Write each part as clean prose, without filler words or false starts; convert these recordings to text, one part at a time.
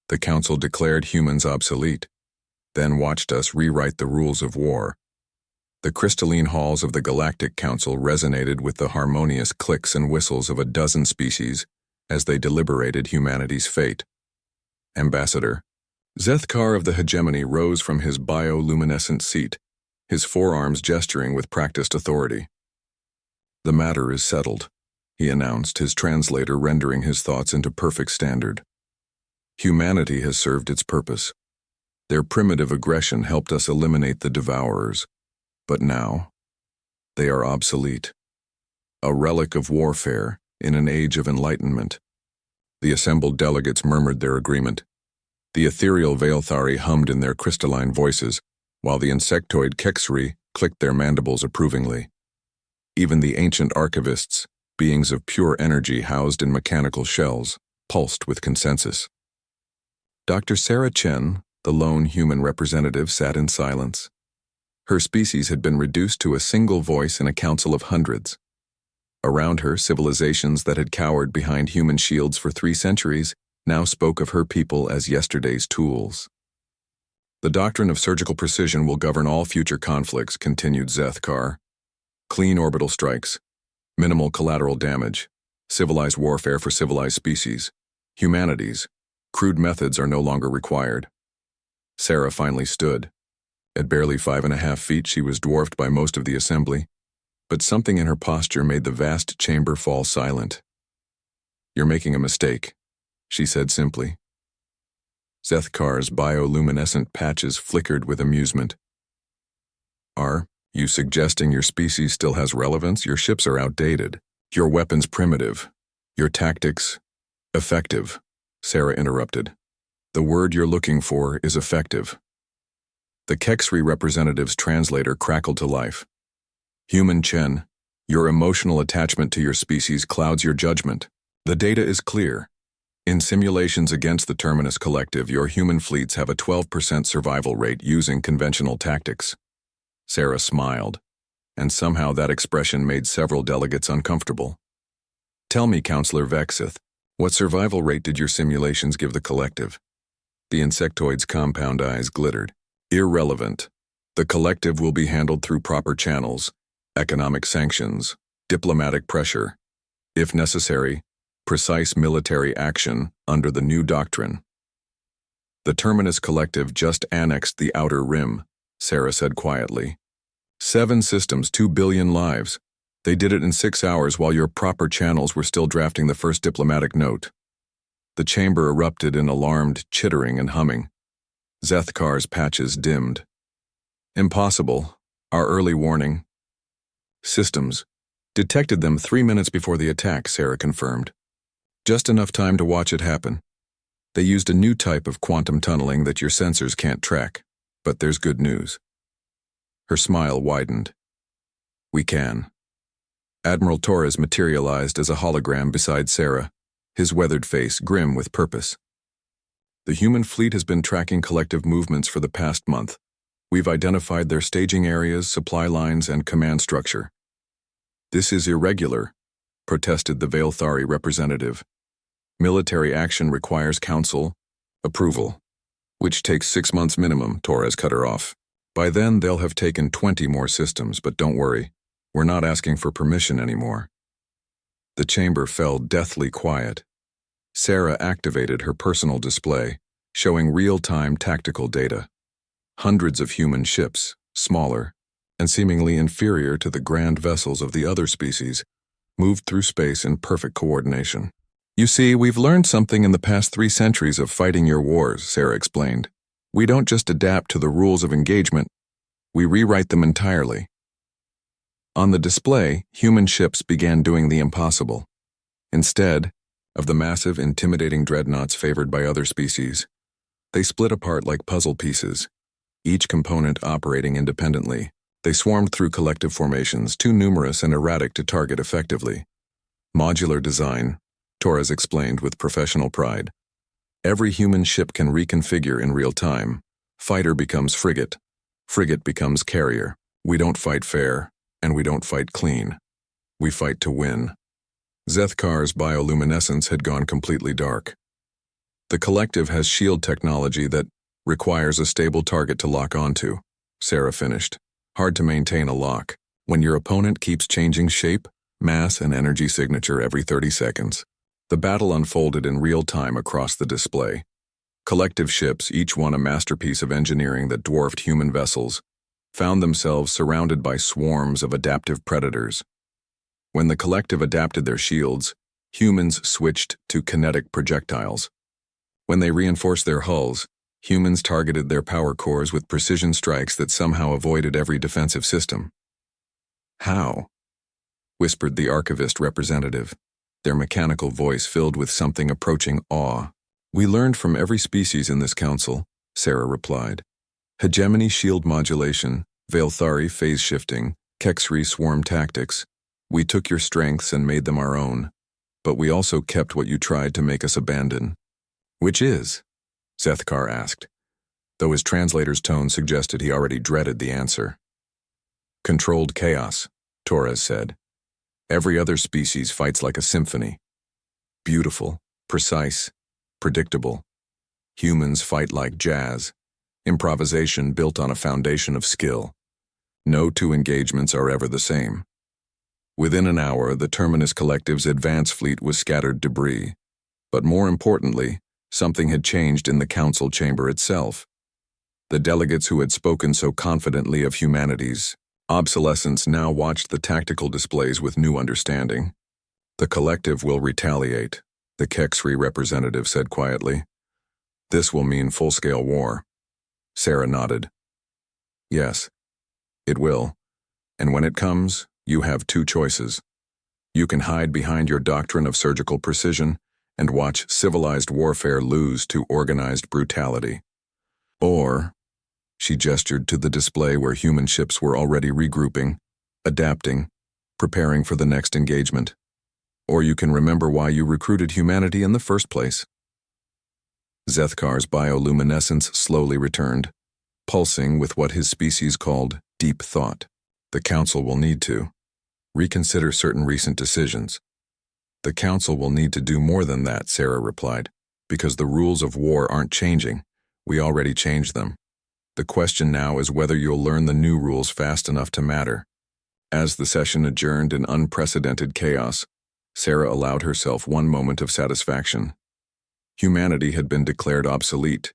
The Council declared humans obsolete, then watched us rewrite the rules of war. The crystalline halls of the Galactic Council resonated with the harmonious clicks and whistles of a dozen species as they deliberated humanity's fate. Ambassador Zethkar of the Hegemony rose from his bioluminescent seat, his forearms gesturing with practiced authority. "The matter is settled," he announced, his translator rendering his thoughts into perfect standard. "Humanity has served its purpose. Their primitive aggression helped us eliminate the Devourers, but now they are obsolete. A relic of warfare in an age of enlightenment." The assembled delegates murmured their agreement. The ethereal Veilthari hummed in their crystalline voices, while the insectoid Kexri clicked their mandibles approvingly. Even the ancient archivists, beings of pure energy housed in mechanical shells, pulsed with consensus. Dr. Sarah Chen, the lone human representative, sat in silence. Her species had been reduced to a single voice in a council of hundreds. Around her, civilizations that had cowered behind human shields for 3 centuries now spoke of her people as yesterday's tools. "The doctrine of surgical precision will govern all future conflicts," continued Zethkar. "Clean orbital strikes, minimal collateral damage, civilized warfare for civilized species. Humanities, crude methods are no longer required." Sarah finally stood. At barely 5.5 feet, she was dwarfed by most of the assembly, but something in her posture made the vast chamber fall silent. "You're making a mistake," she said simply. Zethkar's bioluminescent patches flickered with amusement. "Are you suggesting your species still has relevance? Your ships are outdated. Your weapons primitive. Your tactics effective," Sarah interrupted. "The word you're looking for is effective." The Kexri representative's translator crackled to life. "Human Chen, your emotional attachment to your species clouds your judgment. The data is clear. In simulations against the Terminus Collective, your human fleets have a 12% survival rate using conventional tactics." Sarah smiled, and somehow that expression made several delegates uncomfortable. "Tell me, Counselor Vexith, what survival rate did your simulations give the Collective?" The insectoid's compound eyes glittered. "Irrelevant. The Collective will be handled through proper channels, economic sanctions, diplomatic pressure. If necessary, precise military action under the new doctrine." "The Terminus Collective just annexed the Outer Rim," Sarah said quietly. 7 systems, 2 billion lives. They did it in 6 hours while your proper channels were still drafting the first diplomatic note." The chamber erupted in alarmed chittering and humming. Zethkar's patches dimmed. "Impossible. Our early warning systems detected them 3 minutes before the attack," Sarah confirmed. "Just enough time to watch it happen. They used a new type of quantum tunneling that your sensors can't track, but there's good news." Her smile widened. "We can." Admiral Torres materialized as a hologram beside Sarah, his weathered face grim with purpose. "The human fleet has been tracking collective movements for the past month. We've identified their staging areas, supply lines, and command structure." "This is irregular," protested the Veilthari representative. "Military action requires council approval, which takes 6 months minimum," Torres cut her off. "By then, they'll have taken 20 more systems, but don't worry, we're not asking for permission anymore." The chamber fell deathly quiet. Sarah activated her personal display, showing real-time tactical data. Hundreds of human ships, smaller, and seemingly inferior to the grand vessels of the other species, moved through space in perfect coordination. "You see, we've learned something in the past 3 centuries of fighting your wars," Sarah explained. "We don't just adapt to the rules of engagement, we rewrite them entirely." On the display, human ships began doing the impossible. Instead of the massive, intimidating dreadnoughts favored by other species, they split apart like puzzle pieces, each component operating independently. They swarmed through collective formations, too numerous and erratic to target effectively. "Modular design," Torres explained with professional pride. "Every human ship can reconfigure in real time. Fighter becomes frigate. Frigate becomes carrier. We don't fight fair, and we don't fight clean. We fight to win." Zethkar's bioluminescence had gone completely dark. The collective has shield technology that requires a stable target to lock onto, Sarah finished. Hard to maintain a lock when your opponent keeps changing shape, mass, and energy signature every 30 seconds. The battle unfolded in real time across the display. Collective ships, each one a masterpiece of engineering that dwarfed human vessels, found themselves surrounded by swarms of adaptive predators. When the collective adapted their shields, humans switched to kinetic projectiles. When they reinforced their hulls, humans targeted their power cores with precision strikes that somehow avoided every defensive system. "How?" whispered the archivist representative, their mechanical voice filled with something approaching awe. "We learned from every species in this council," Sarah replied. "Hegemony shield modulation, Veilthari phase shifting, Kexri swarm tactics. We took your strengths and made them our own, but we also kept what you tried to make us abandon." "Which is?" Zethkar asked, though his translator's tone suggested he already dreaded the answer. "Controlled chaos," Torres said. "Every other species fights like a symphony. Beautiful, precise, predictable. Humans fight like jazz, improvisation built on a foundation of skill. No two engagements are ever the same." Within an hour, the Terminus Collective's advance fleet was scattered debris. But more importantly, something had changed in the council chamber itself. The delegates who had spoken so confidently of humanity's obsolescence now watched the tactical displays with new understanding. "The collective will retaliate," the Kexri representative said quietly. "This will mean full-scale war." Sarah nodded. "Yes, it will. And when it comes, you have two choices. You can hide behind your doctrine of surgical precision and watch civilized warfare lose to organized brutality. Or," she gestured to the display where human ships were already regrouping, adapting, preparing for the next engagement. "Or you can remember why you recruited humanity in the first place." Zethkar's bioluminescence slowly returned, pulsing with what his species called deep thought. "The Council will need to reconsider certain recent decisions." "The Council will need to do more than that," Sarah replied, "because the rules of war aren't changing. We already changed them. The question now is whether you'll learn the new rules fast enough to matter." As the session adjourned in unprecedented chaos, Sarah allowed herself one moment of satisfaction. Humanity had been declared obsolete.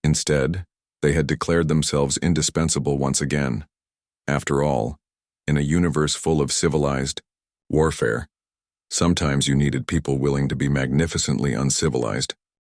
Instead, they had declared themselves indispensable once again. After all, in a universe full of civilized warfare, sometimes you needed people willing to be magnificently uncivilized.